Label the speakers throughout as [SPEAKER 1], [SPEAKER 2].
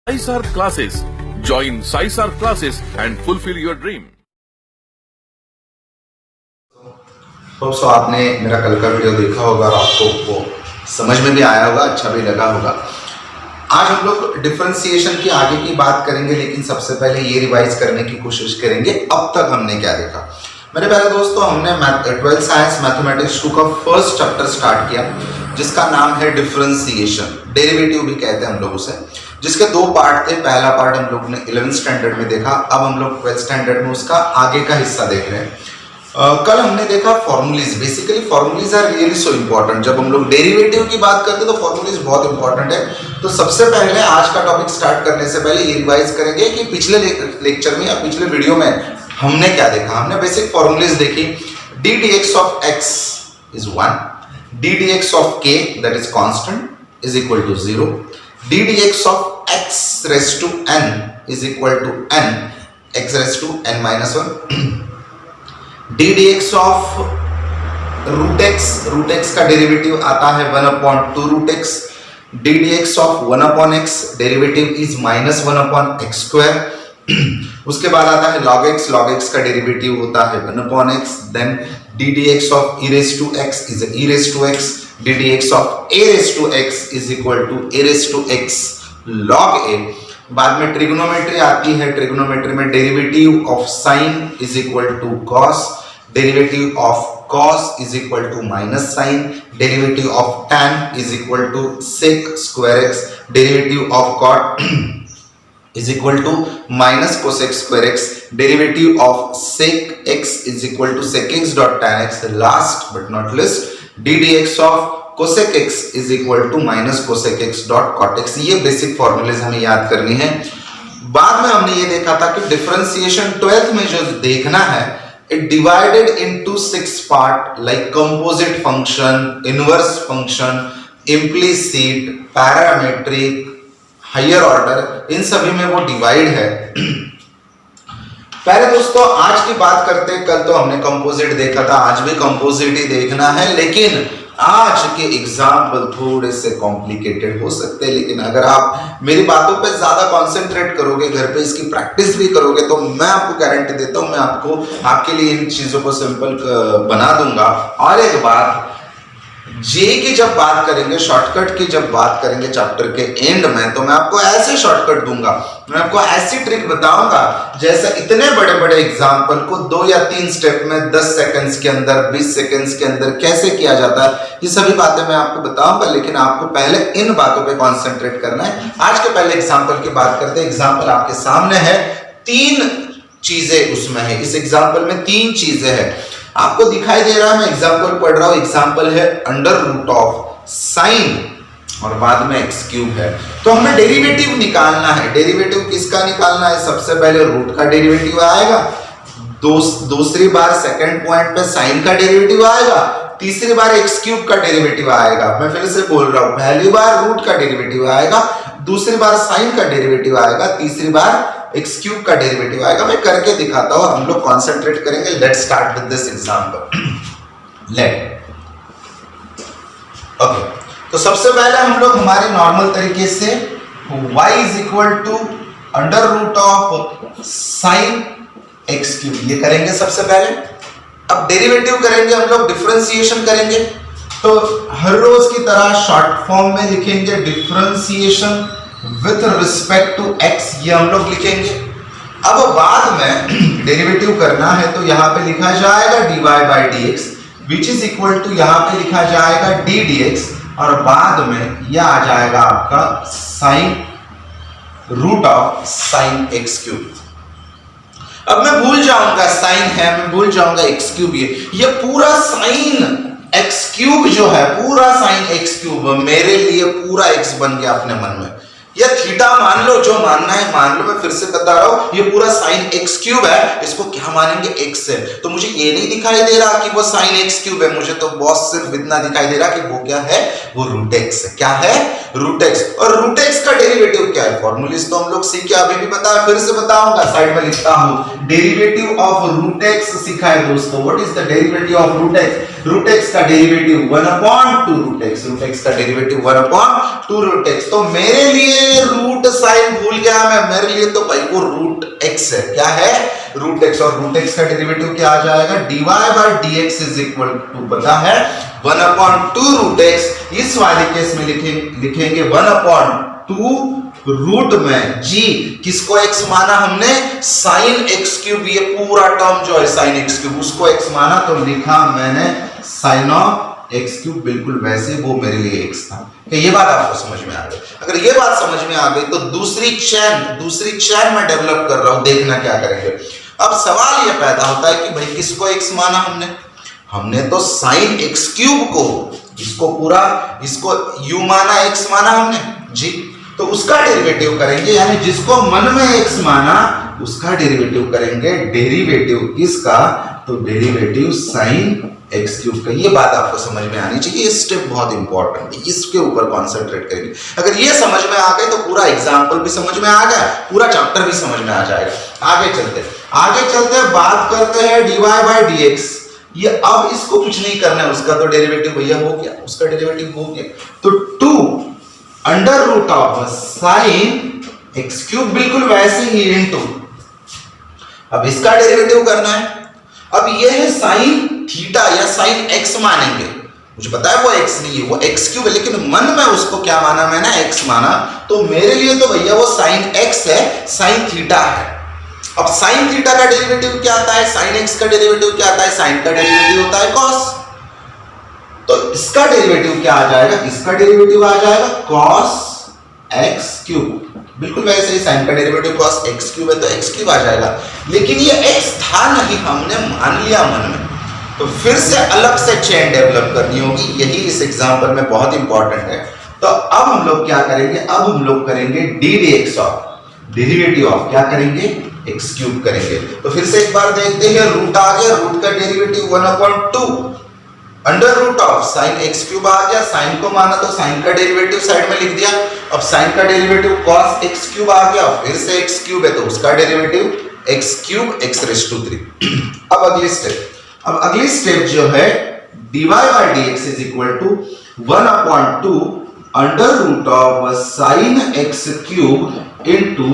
[SPEAKER 1] SciSAR classes. Join SciSAR classes and fulfill your dream.
[SPEAKER 2] तो आपने मेरा कल का वीडियो देखा होगा और आपको वो समझ में भी आया होगा, अच्छा भी लगा होगा। आज हम लोग डिफरेंशिएशन की आगे की बात करेंगे, लेकिन सबसे पहले ये रिवाइज करने की कोशिश करेंगे अब तक हमने क्या देखा। मेरे प्यारे दोस्तों, हमने 12th साइंस मैथमेटिक्स 2 का फर्स्ट चैप्टर स्टार्ट किया जिसका नाम है डिफरेंशिएशन, डेरिवेटिव भी कहते हैं हम लोग उसे, जिसके दो पार्ट थे। पहला पार्ट हम लोग ने 11th स्टैंडर्ड में देखा, अब हम लोग 12th स्टैंडर्ड में उसका आगे का हिस्सा देख रहे हैं। कल हमने देखा formulae. Basically formulae are really so important. जब हम लोग डेरिवेटिव की बात करते हैं तो फॉर्मूलीज बहुत इंपॉर्टेंट है। तो सबसे पहले आज का टॉपिक स्टार्ट करने से पहले ये रिवाइज करेंगे कि पिछले लेक्चर में या पिछले वीडियो में हमने क्या देखा। हमने बेसिक फॉर्मूलीज देखी। D D x of X is 1, D D x of K that is constant is equal to 0, D D x of X raise to N is equal to N X raise to N minus 1, D D x of root x का derivative आता है 1/2 root X, D D x of 1/x derivative is -1/x square. उसके बाद आता है log x का derivative होता है 1/x, then d D x of e raised to x is e raised to x, d D x of a raised to x is equal to a raised to x log a। बाद में trigonometry आती है। Trigonometry में derivative of sine is equal to cos, derivative of cos is equal to minus sine, derivative of tan is equal to sec square x, derivative of cot is equal to minus cosec square x, derivative of sec x is equal to sec x dot tan x. Last but not least, d D x of cosec x is equal to minus cosec x dot cot x। ये basic formulas हमें याद करनी है। बाद में हमने ये देखा था कि डिफरेंशिएशन 12th में जो देखना है, it divided into 6 part like composite function, inverse function, implicit, parametric, higher order, इन सभी में वो डिवाइड है। पहले दोस्तों आज की बात करते हैं। कल तो हमने कंपोजिट देखा था, आज भी कंपोजिट ही देखना है, लेकिन आज के एग्जाम्पल थोड़े से कॉम्प्लिकेटेड हो सकते हैं। लेकिन अगर आप मेरी बातों पे ज्यादा कंसंट्रेट करोगे, घर पे इसकी प्रैक्टिस भी करोगे, तो मैं आपको गारंटी देता हूं, मैं आपके लिए इन चीजों को सिंपल बना दूंगा। और एक बात, जे की जब बात करेंगे, शॉर्टकट की जब बात करेंगे चैप्टर के एंड में, तो मैं आपको ऐसे शॉर्टकट दूंगा, मैं आपको ऐसी ट्रिक बताऊंगा जैसे इतने बड़े बड़े एग्जाम्पल को 2 या 3 स्टेप में 10 सेकंड्स के अंदर, 20 सेकंड्स के अंदर कैसे किया जाता है, ये सभी बातें मैं आपको बताऊंगा। लेकिन आपको पहले इन बातों पे कॉन्सेंट्रेट करना है। आज के पहले एग्जाम्पल की बात करते हैं। एग्जाम्पल आपके सामने है, 3 चीजें उसमें है। इस एग्जाम्पल में 3 चीजें हैं, आपको दिखाई दे रहा है। मैं एग्जाम्पल पढ़ रहा हूं। एग्जाम्पल है अंडर रूट ऑफ साइन और बाद में एक्स क्यूब है। तो हमें डेरिवेटिव निकालना है। डेरिवेटिव किसका निकालना है? सबसे पहले रूट का डेरिवेटिव आएगा, दूसरी बार सेकंड पॉइंट पे साइन का डेरिवेटिव आएगा, तीसरी बार एक्स क्यूब का डेरिवेटिव आएगा। मैं फिर से बोल रहा हूं, पहली बार रूट का डेरिवेटिव आएगा, दूसरी बार साइन का डेरिवेटिव आएगा, तीसरी बार एक्स क्यूब का डेरिवेटिव आएगा। मैं करके दिखाता हूं, हम लोग कॉन्सेंट्रेट करेंगे। Let's start with this example. Okay, तो सबसे पहले हम लोग हमारे नॉर्मल तरीके से y is equal to under root of sine x cube ये करेंगे सबसे पहले। अब डेरिवेटिव करेंगे हम लोग, डिफरेंशिएशन करेंगे। तो हर रोज की तरह शॉर्ट फॉर्म में लिखेंगे differentiation with respect to x, ये हम लोग लिखेंगे। अब बाद में डेरिवेटिव करना है तो यहां पे लिखा जाएगा dy by dx which is equal to, यहां पे लिखा जाएगा d dx और बाद में यह आ जाएगा आपका sine root of sine x cube. अब मैं भूल जाऊंगा साइन है, मैं भूल जाऊंगा एक्स क्यूब। ये पूरा साइन एक्स क्यूब जो है, पूरा साइन एक्स क्यूब मेरे लिए पूरा एक्स बन गया अपने मन में। या थीटा मान लो, जो मानना है मान लो। मैं फिर से बता रहा हूं, ये पूरा साइन एक्स क्यूब है, इसको क्या मानेंगे? एक्स है। तो मुझे ये नहीं दिखाई दे रहा कि वो साइन एक्स क्यूब है, मुझे तो बॉस सिर्फ इतना दिखाई दे रहा कि वो क्या है, वो रूट एक्स है। क्या है? रूट एक्स, और रूट एक्स का डेरिवेटिव क्या है? फॉर्मूलिस तो हम लोग सीखे, अभी भी पता है, फिर से बताऊंगा, साइड में लिखता हूं। डेरिवेटिव ऑफ रूट एक्स सीखा है दोस्तों। What is the derivative of root X? Root x का derivative 1/2 root X, root x का डेरिवेटिव 1/2 रूट एक्स। तो मेरे लिए रूट साइन भूल गया मैं, मेरे लिए तो भाई वो रूट एक्स है। क्या है? Root x. और रूट एक्स का डेरिवेटिव क्या आ जाएगा? dy by dx is equal to, पता है, 1/2 रूट एक्स। इस वाले केस में लिखेंगे 1/2 रूट में जी, किसको x माना हमने? Sine x cube. ये पूरा टर्म जो है साइन x क्यूब, उसको x माना तो लिखा मैंने साइन ऑफ x क्यूब। बिल्कुल वैसे वो मेरे लिए x था। ये बात आपको समझ में आ गई? अगर ये बात समझ में आ गई तो दूसरी चैन मैं डेवलप कर रहा हूं, देखना क्या करेंगे। अब सवाल ये पैदा होता है कि भाई किसको x माना हमने तो साइन x क्यूब को, इसको u माना, x माना हमने जी। तो उसका डेरिवेटिव करेंगे, यानी जिसको मन में x माना उसका डेरिवेटिव करेंगे। डेरिवेटिव किसका? तो डेरिवेटिव साइन x क्यूब का। ये बात आपको समझ में आनी चाहिए, ये स्टेप बहुत इंपॉर्टेंट है, इसके ऊपर कॉन्सेंट्रेट करेंगे। अगर ये समझ में आ गए तो पूरा एग्जाम्पल भी समझ में आ गया, पूरा चैप्टर भी समझ में आ जाएगा। आगे चलते बात करते हैं dy by dx। ये अब इसको कुछ नहीं करना है, उसका तो डेरिवेटिव भैया हो गया, उसका डेरिवेटिव हो गया। तो 2 साइन x क्यूब, बिल्कुल वैसे ही इनटू, अब इसका डेरिवेटिव करना है। अब ये है साइन थीटा या साइन x मानेंगे, मुझे पता है वो x नहीं है, वो x क्यूब है, लेकिन मन में उसको क्या माना मैंने? x माना। तो मेरे लिए तो भैया वो साइन x है, साइन थीटा है। अब साइन थीटा का डेरिवेटिव क्या आता है? साइन x का डेरिवेटिव क्या आता है? साइन का डेरिवेटिव होता है cos। तो इसका डेरिवेटिव क्या आ जाएगा? इसका डेरिवेटिव आ जाएगा cos x क्यूब। बिल्कुल वैसे ही साइन का डेरिवेटिव cos x क्यूब है तो x क्यूब आ जाएगा, लेकिन ये x था नहीं, हमने मान लिया मन में। तो फिर से अलग से चेन डेवलप करनी होगी, यही इस एग्जांपल में बहुत इंपॉर्टेंट है। तो अब हम लोग क्या करेंगे? अब हम लोग करेंगे d dx of derivative of, क्या करेंगे? x क्यूब करेंगे। तो फिर से एक बार देखते हैं, रूट आ गया, रूट का derivative 1/2 under root of sine x cube आ गया, साइन को माना तो साइन का डेरिवेटिव साइड में लिख दिया। अब साइन का डेरिवेटिव cos x क्यूब आ गया, फिर से x क्यूब है तो उसका डेरिवेटिव x क्यूब x⁻3। अब अगली स्टेप जो है dy by dx is equal to 1/2 under root of sine x cube into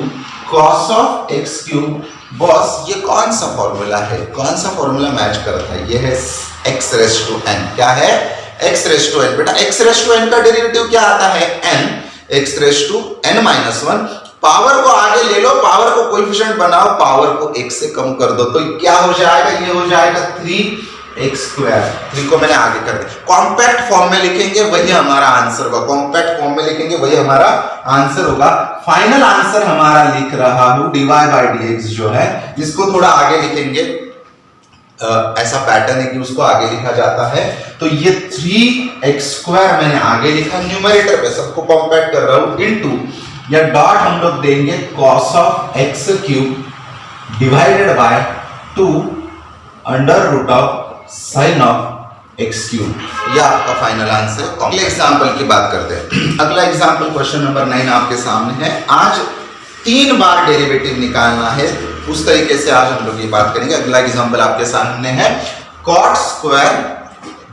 [SPEAKER 2] cos of x cube. Boss ये कौन सा फॉर्मूला है? कौन सा फॉर्मूला मैच करता है? ये है x⁻n। क्या है? x⁻n। बेटा x⁻n का डेरिवेटिव क्या आता है? n, x⁻n-1। पावर को आगे ले लो, पावर को कोएफिशिएंट बनाओ, पावर को एक से कम कर दो, तो क्या हो जाएगा? ये हो जाएगा 3x²। 3 को मैंने आगे कर दिया। कॉम्पैक्ट फॉर्म में लिखेंगे वही हमारा आंसर होगा, कॉम्पैक्ट फॉर्म में लिखेंगे वही हमारा आंसर होगा। फाइनल आंसर हमारा लिख रहा हूं dy by dx जो है, इसको थोड़ा आगे लिखेंगे। ऐसा पैटर्न है कि उसको आगे लिखा जाता है। तो ये 3x² मैंने आगे लिखा, न्यूमरेटर पे सबको कॉम्पैक्ट कर रहा हूं, इनटू या डॉट हम लोग देंगे cos of x cube divided by 2 under root of sine of x cube. ये आपका फाइनल आंसर। अगले एग्जांपल की बात करते हैं। अगला एग्जांपल क्वेश्चन नंबर 9 आपके सामने है। आज 3 बार डेरिवेटिव निकालना है, उस तरीके से आज हम लोग ये बात करेंगे। अगला एग्जांपल आपके सामने है cot स्क्वायर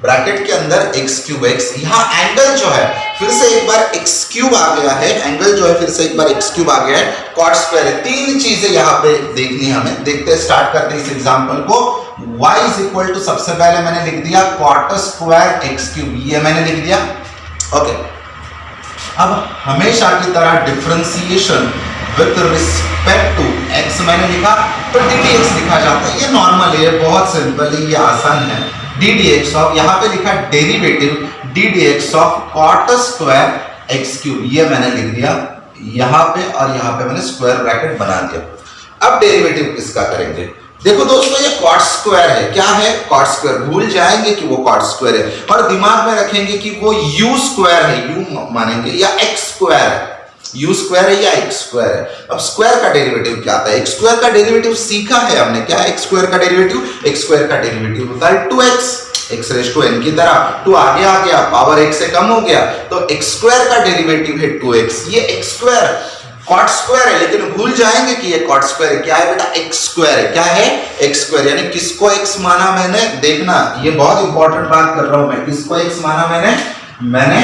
[SPEAKER 2] ब्रैकेट के अंदर x³ x। यहाँ एंगल जो है फिर से एक बार x³ आ गया है, एंगल जो है फिर से एक बार x³ आ गया है, cot स्क्वायर है। 3 चीजें यहाँ पे देखनी है हमें। देखते स्टार्ट करते हैं इस एग्जांपल को। y इज इक्वल टू, सबसे पहले मैंने लिख दिया cot स्क्वायर x³, ये मैंने लिख दिया। ओके, अब हमेशा की तरह differentiation with respect to x मैंने लिखा तो ddx लिखा जाता है। ये नॉर्मल है, बहुत सिंपल है, ये आसान है। ddx ऑफ, यहाँ पे लिखा derivative ddx of cot square x³, ये मैंने लिख दिया यहाँ पे, और यहाँ पे मैंने स्क्वायर ब्रैकेट बना दिया। अब डेरिवेटिव किसका करेंगे? देखो दोस्तों, ये cot स्क्वायर है। क्या है? cot square. भूल जाएंगे कि वो cot स्क्वायर है, और दिमाग में रखेंगे कि वो u स्क्वायर है, u मानेंगे, या x स्क्वायर है। u स्क्वायर है या x स्क्वायर है। अब स्क्वायर का डेरिवेटिव क्या आता है? x स्क्वायर का डेरिवेटिव सीखा है हमने। क्या है x स्क्वायर का डेरिवेटिव? x स्क्वायर का डेरिवेटिव होता है 2x। x raise to n की तरह। 2 आगे आ गया, पावर x से कम हो गया, तो x स्क्वायर का डेरिवेटिव है 2x। ये x स्क्वायर कॉट स्क्वायर है, लेकिन भूल जाएंगे कि ये कॉट स्क्वायर है। क्या है बेटा? x स्क्वायर है। क्या है? x square. यानी किसको x माना मैंने? देखना, ये बहुत इंपॉर्टेंट बात कर रहा हूं मैं। किसको x माना मैंने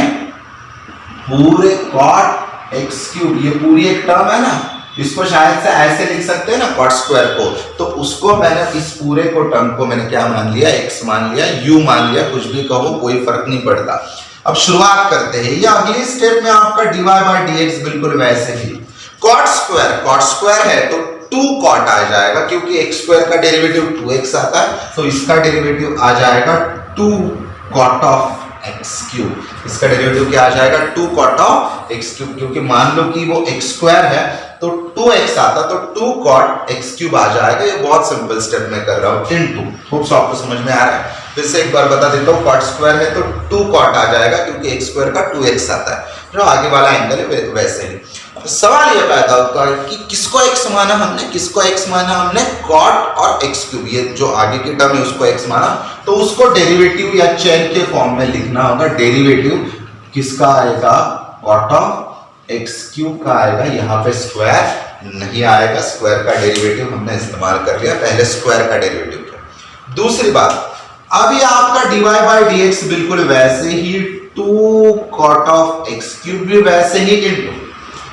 [SPEAKER 2] पूरे कॉट x क्यूब, ये पूरी एक टर्म है ना, इसको शायद से ऐसे लिख सकते हैं ना कॉट स्क्वायर को, तो उसको मैंने इस पूरे को टर्म को मैंने क्या मान लिया? x मान लिया, u मान लिया, कुछ भी कहो कोई फर्क नहीं पड़ता। अब शुरुआत करते हैं। या अगली स्टेप में आपका dy बाय dx बिल्कुल वैसे ही। कॉट स्क्वायर है तो 2 कॉट आ जाएगा, क्योंकि x स्क्वायर का डेरिवेटिव 2x आता है, तो इसका डेरिवेटिव आ जाएगा 2 कॉट ऑफ x क्यूब। इसका डेरिवेटिव क्या आ जाएगा? 2 कॉट ऑफ x क्यूब, क्योंकि मान लो कि वो x स्क्वायर है तो 2x आता, तो 2 कॉट x क्यूब आ जाएगा। ये बहुत सिंपल स्टेप में कर रहा हूं। इनटू, होप्स आपको समझ में आ रहा है। फिर से एक बार बता देता हूं, कॉट स्क्वायर है तो 2 कॉट आ जाएगा, क्योंकि x स्क्वायर का 2x आता है। जो आगे वाला एंगल है वैसे ही। सवाल ये पैदा होता है कि किसको x माना हमने? कॉट और x क्यूब, ये जो आगे की टर्म है उसको x माना, तो उसको डेरिवेटिव या चेन के फॉर्म में लिखना होगा। डेरिवेटिव किसका आएगा? कॉट ऑफ x क्यूब का आएगा। यहाँ पे स्क्वायर नहीं आएगा, स्क्वायर का डेरिवेटिव हमने इस्तेमाल कर लिया, पहले स्क्वायर का डेरिवेटिव किया। दूसरी बात, अभी आपका dy बाय dx बिल्कुल वैसे ही, 2 कॉट ऑफ x क्यूब भी वैसे ही इनटू,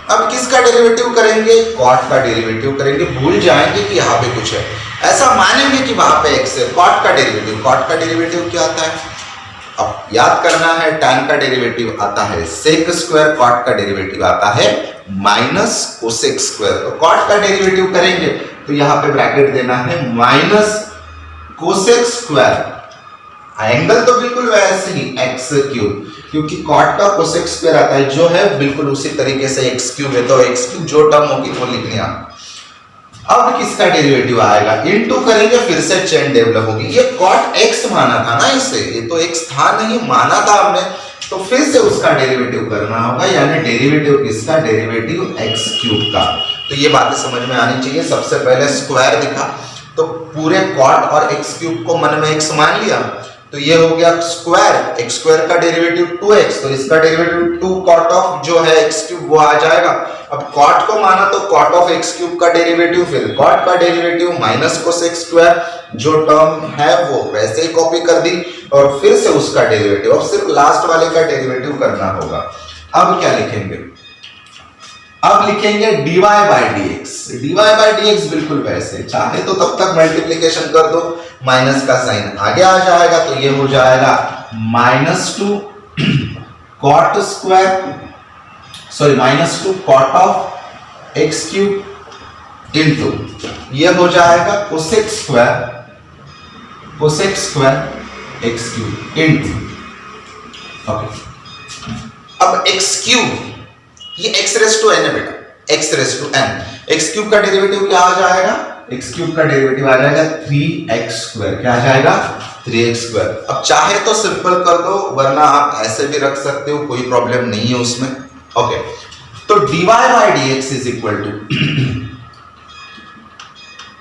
[SPEAKER 2] अब किसका डेरिवेटिव करेंगे? कॉट का डेरिवेटिव करेंगे। भूल जाएंगे कि यहाँ पे कुछ है, ऐसा मानेंगे कि वहां पे x है। कॉट का डेरिवेटिव क्या आता है? अब याद करना है, tan का डेरिवेटिव आता है सेक स्क्वायर, कॉट का डेरिवेटिव आता है माइनस कोसेक स्क्वायर। तो कॉट का डेरिवेटिव करेंगे तो यहाँ पे ब्रैकेट देना है माइनस कोसेक स्क्वायर, एंगल तो बिल्कुल वैसे ही x क्यूब, क्योंकि कॉट का कोसेक स्क्वायर आता है जो है बिल्कुल उसी तरीके से x क्यूब है, तो x क्यूब जो टर्म होगी वो लिखनी है। अब किसका डेरिवेटिव आएगा? इनटू करेंगे, फिर से चेन डेवलप होगी। ये कॉट x माना था ना इसे, ये तो x था नहीं, माना था हमने, तो फिर से उसका डेरिवेटिव करना होगा। यानी डेरिवेटिव किसका? डेरिवेटिव x क्यूब का। तो ये बातें समझ में आनी चाहिए। सबसे पहले स्क्वायर दिखा तो पूरे कॉट और x क्यूब को मन में x मान लिया, तो ये हो गया स्क्वायर। x स्क्वायर का डेरिवेटिव 2x, तो इसका डेरिवेटिव 2 कॉट ऑफ जो है x क्यूब वो आ जाएगा। अब कॉट को माना तो कॉट ऑफ x क्यूब का डेरिवेटिव, फिर कॉट का डेरिवेटिव माइनस कोसेक स्क्वायर, जो टर्म है वो वैसे ही कॉपी कर दी, और फिर से उसका डेरिवेटिव। अब सिर्फ लास्ट वाले का डेरिवेटिव करना होगा। अब क्या लिखेंगे? अब लिखेंगे dy bye dx। dy bye dx बिल्कुल वैसे, चाहे तो तब तक मल्टीप्लिकेशन कर दो, माइनस का साइन आगे आ जाएगा, तो ये हो जाएगा -2 cot square, sorry -2 cot of x cube into ये हो जाएगा cosec square x cube into, okay. अब x क्यूब, ये x रेज टू n है बेटा, x raise to n। x cube का डेरिवेटिव क्या आ जाएगा? x क्यूब का डेरिवेटिव आ जाएगा 3x स्क्वायर। क्या आ जाएगा? 3x square. अब चाहे तो सिंपल कर दो, वरना आप ऐसे भी रख सकते हो, कोई प्रॉब्लम नहीं है उसमें, ओके। तो dy bye dx is equal to,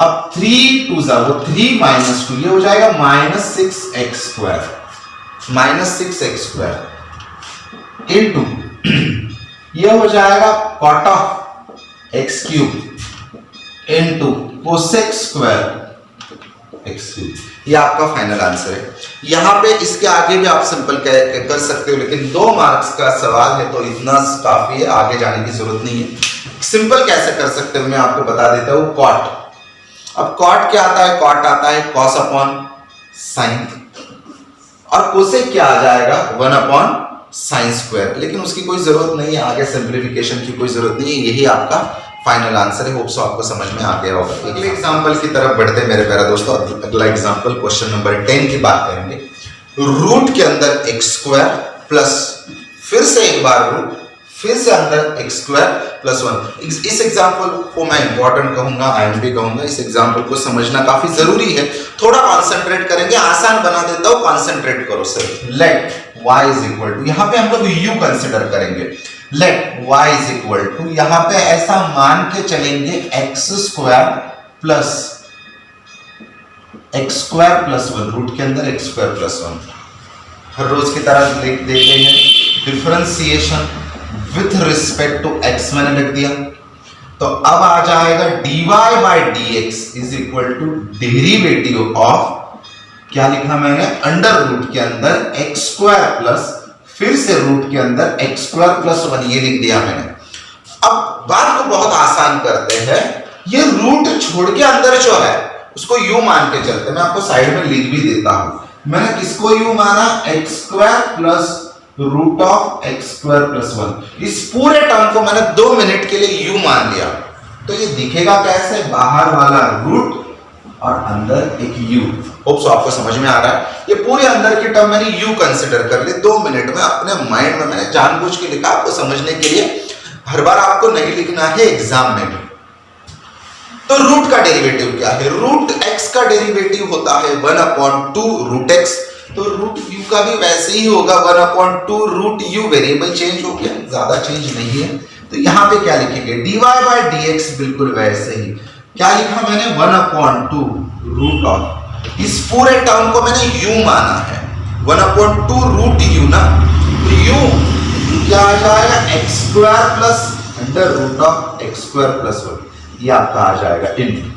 [SPEAKER 2] अब 3 2 जा, वो 3 माइनस 2, ये हो जाएगा -6x स्क्वायर इनटू ये हो जाएगा cot of x cube into cosec square x cube. ये आपका फाइनल आंसर है। यहां पे इसके आगे भी आप सिंपल कर सकते हो, लेकिन 2 मार्क्स का सवाल है तो इतना काफी है, आगे जाने की जरूरत नहीं है। सिंपल कैसे कर सकते हो मैं आपको बता देता हूं। कॉट, अब कॉट क्या आता है? कॉट आता है कॉस अपॉन साइन, और कोसेक क्या आ जाएगा? 1 अपॉन साइन स्क्वायर। लेकिन उसकी कोई जरूरत नहीं है, आगे सिंप्लीफिकेशन की कोई जरूरत नहीं है। यही आपका फाइनल आंसर है। होप सो आपको समझ में आ गया होगा। अगले एग्जांपल की तरफ बढ़ते मेरे प्यारे दोस्तों। अगला एग्जांपल क्वेश्चन नंबर 10 की बात करेंगे। रूट के अंदर x स्क्वायर प्लस, फिर से एक बार रूट, फिर से अंदर x स्क्वायर प्लस 1। इस एग्जांपल को मैं इंपॉर्टेंट कहूंगा, आईएमपी कहूंगा। इस एग्जांपल को समझना काफी जरूरी है। थोड़ा कॉन्सेंट्रेट करेंगे, आसान बना देता हूं, कॉन्सेंट्रेट करो sir. Let y is equal to, यहां पे हम लोग u कंसिडर करेंगे। Let y is equal to, यहां पे ऐसा मान के चलेंगे x square plus x square plus one, root के अंदर एक्स स्क्वायर प्लस वन, हर रोज की तरह लिख देते हैं। Differentiation with respect to x मैंने लिख दिया, तो अब आ जाएगा dy by d x is equal to derivative of, क्या लिखा मैंने, अंडर रूट के अंदर एक्स स्क्वायर प्लस फिर से रूट के अंदर एक्स स्क्वायर प्लस वन, ये लिख दिया मैंने। अब बात को बहुत आसान करते हैं, ये रूट छोड़ के अंदर जो है उसको यू मान के चलते हैं। मैं आपको साइड में लिख भी देता हूं। मैंने किसको यू माना, x square plus root of x square plus one. इस पूरे टर्म को मैंने 2 मिनट के लिए यू मान लिया, तो ये दिखेगा कैसे, बाहर वाला रूट और अंदर एक यू। होप सो आपको समझ में आ रहा है। ये पूरे अंदर की टर्म मैंने यू कंसिडर कर ली। 2 मिनट में अपने माइंड में मैंने जानबूझ के लिखा आपको समझने के लिए, हर बार आपको नहीं लिखना है एग्जाम में भी। तो रूट का डेरिवेटिव क्या है, रूट एक्स का डेरिवेटिव होता है 1/2 रूट एक्स, तो रूट यू का भी वैसे ही होगा 1/2 रूट यू। वेरिएबल चेंज हो गया, ज्यादा चेंज नहीं है। तो यहां पे क्या लिखेंगे, dy बाई डी एक्स, बिल्कुल वैसे ही। क्या लिखा मैंने, 1/2 रूट ऑफ, इस पूरे टर्म को मैंने u माना है, 1/2 रूट u ना, तो u क्या आ जाएगा, x square plus under root of x square plus one, ये आपका आ जाएगा इन।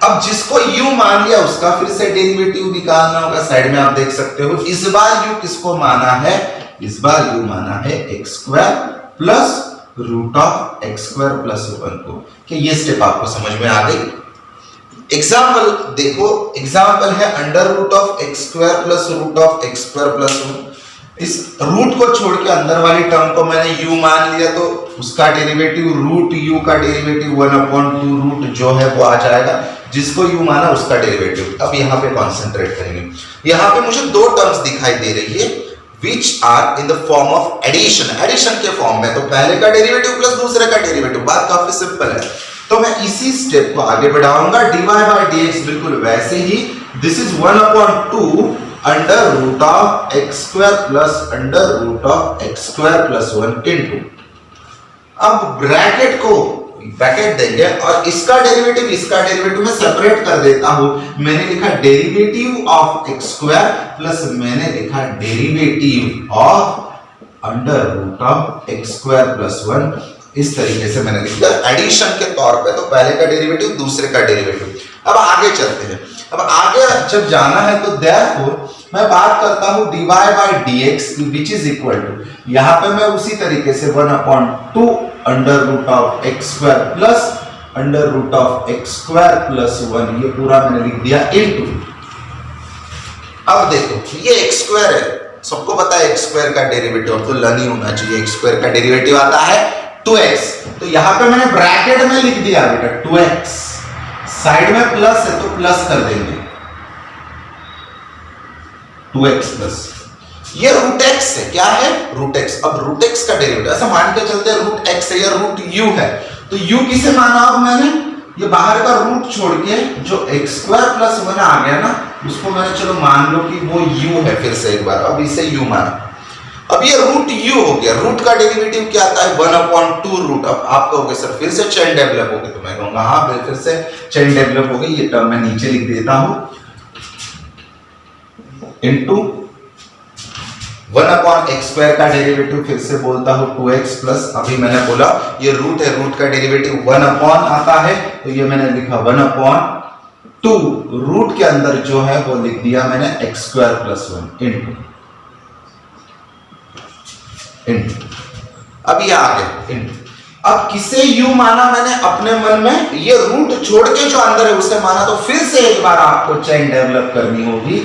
[SPEAKER 2] अब जिसको u मान लिया उसका फिर से डेरिवेटिव निकालना होगा। साइड में आप देख सकते हो, इस बार u किसको माना है, इस बार u माना है x square plus root of x square plus one को। कि ये स्टेप आपको समझ में आ गई। एग्जाम्पल देखो, एग्जाम्पल है under root of x square plus root of x square plus one. इस रूट को छोड़ के अंदर वाली टर्म को मैंने u मान लिया, तो उसका डेरिवेटिव रूट u का डेरिवेटिव 1/2 रूट जो है वो आ जाएगा, जिसको u माना उसका डेरिवेटिव। अब यहाँ पे कॉन्सेंट्रेट करेंगे। यहाँ पे मुझे 2 टर्म्स दिखाई दे रही है which are in the form of addition, addition के फॉर्म में। तो पहले का डेरिवेटिव प्लस दूसरे का डेरिवेटिव, बात काफी सिंपल है। तो मैं इसी स्टेप को आगे बढ़ाऊंगा, dy बाई dx बिल्कुल वैसे ही, this is 1/2 under root of x square plus under root of x square plus one into, अब ब्रैकेट देंगे और इसका डेरिवेटिव में सेपरेट कर देता हूं। मैंने लिखा derivative of x square plus मैंने लिखा derivative of under root of x square plus one. इस तरीके से मैंने लिखा एडिशन के तौर पे, तो पहले का डेरिवेटिव दूसरे का डेरिवेटिव। अब आगे चलते हैं। अब आगे जब जाना है तो देयरफॉर मैं बात करता हूं dy by dx which is equal to, यहां पे मैं उसी तरीके से 1/2 under root of x square plus under root of x square plus one, ये पूरा मैंने लिख दिया इनटू। अब देखो ये एक्स स्क्वायर है, सबको पता है एक्स स्क्वायर का डेरिवेटिव, अब तो लर्न ही होना चाहिए। एक्स स्क्वायर का डेरिवेटिव आता है 2x, तो यहां पे मैंने ब्रैकेट में लिख दिया बेटा 2x, साइड में प्लस है तो प्लस कर देंगे 2x प्लस, ये रूट एक्स है, क्या है रूट एक्स। अब रूट एक्स का डेरिवेटिव ऐसा मान के चलते हैं रूट एक्स है या रूट यू है, तो यू किसे माना, अब मैंने ये बाहर का रूट छोड़ के जो एक्स स्क्वायर प्लस वन आ गया ना, उसको मैंने चलो मान लो कि वो यू है, फिर से एक बार अब इसे यू माना। अब ये रूट यू हो गया, रूट का डेरिवेटिव क्या आता है 1/2 रूट। अब आप कहोगे सर फिर से चेन डेवलप हो गई, तो मैं कहूंगा हाँ फिर से चेन डेवलप हो गई। ये टर्म मैं नीचे लिख देता हूं इनटू 1/x स्क्वायर का डेरिवेटिव, फिर से बोलता हूं 2x प्लस, अभी मैंने बोला ये रूट है, रूट का डेरिवेटिव 1/ आता है, तो ये मैंने लिखा 1/2 रूट के अंदर जो है वो लिख दिया मैंने x square plus one into. अब ये आ गया इनटू। अब किसे u माना मैंने अपने मन में, ये रूट छोड़ के जो अंदर है उसे माना, तो फिर से एक बार आपको चेन डेवलप करनी होगी,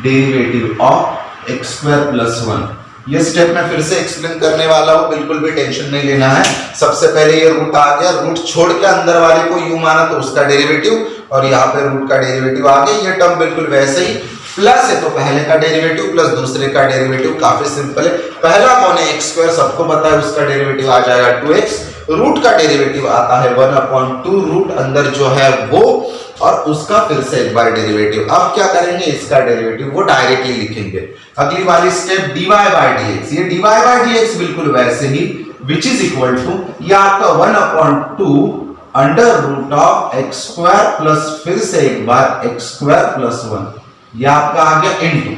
[SPEAKER 2] derivative of x square plus one. ये स्टेप मैं फिर से एक्सप्लेन करने वाला हूं, बिल्कुल भी टेंशन नहीं लेना है। सबसे पहले ये रूट आ गया, रूट छोड़ के अंदर वाले को यू माना तो उसका डेरिवेटिव, और यहाँ पे रूट का डेरिवेटिव आ गया। ये टर्म बिल्कुल वैसे ही, प्लस है तो पहले का डेरिवेटिव प्लस दूसरे का डेरिवेटिव, काफी सिंपल है। पहला कौन है एक्स स्क्वायर, सबको पता है, उसका डेरिवेटिव आ जाएगा 2x। रूट का डेरिवेटिव आता है 1/2 रूट अंदर जो है वो, और उसका फिर से एक बार डेरिवेटिव। अब क्या करेंगे, इसका डेरिवेटिव वो डायरेक्टली लिखेंगे। अगली वाली स्टेप dy बाई dx, ये dy बाई dx बिल्कुल वैसे ही, विच इज इक्वल टू, ये आपका 1/2 under root of x square plus फिर से एक बार एक्स स्क्वायर प्लस 1, यह आपका आ गया इनटू।